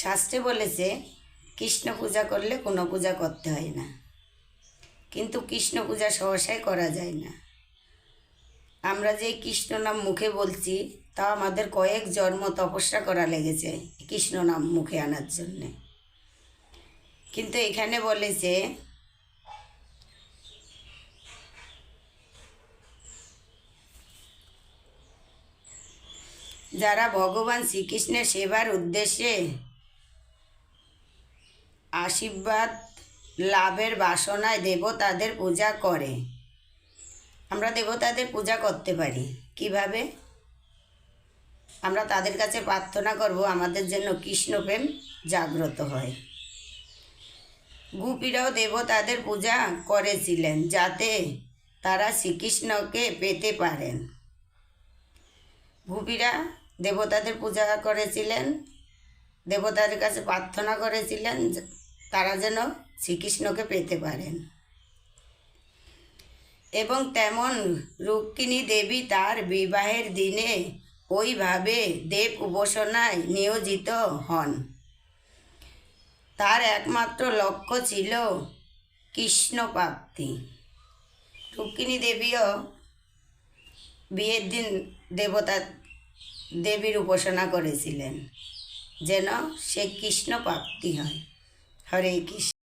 শাস্ত্রে বলেছে কৃষ্ণ পূজা করলে কোনো পূজা করতে হয় না, কিন্তু কৃষ্ণ পূজা সহসাই করা যায় না। আমরা যে কৃষ্ণ নাম মুখে বলছি তা আমাদের কয়েক জন্ম তপস্যা করা লেগেছে কৃষ্ণ নাম মুখে আনার জন্যে। কিন্তু এখানে বলেছে যারা ভগবান শ্রীকৃষ্ণের সেবার উদ্দেশ্যে আশীর্বাদ লাভের বাসনায় দেবতাদের পূজা করে, আমরা দেবতাদের পূজা করতে পারি কিভাবে? আমরা তাদের কাছে প্রার্থনা করব আমাদের জন্য কৃষ্ণপ্রেম জাগ্রত হয়। গোপীরাও দেবতাদের পূজা করেছিলেন যাতে তারা শ্রীকৃষ্ণকে পেতে পারেন। গোপীরা দেবতাদের পূজা করেছিলেন, দেবতাদের কাছে প্রার্থনা করেছিলেন তারা যেন শ্রীকৃষ্ণকে পেতে পারেন। এবং তেমন রুক্মিণী দেবী তার বিবাহের দিনে ওইভাবে দেব উপাসনায় নিয়োজিত হন। তার একমাত্র লক্ষ্য ছিল কৃষ্ণ প্রাপ্তি। রুক্মিণী দেবীও বিয়ের দিন দেবীর উপাসনা করেছিলেন যেন সে কৃষ্ণ প্রাপ্তি হয়। হরে কৃষ্ণ।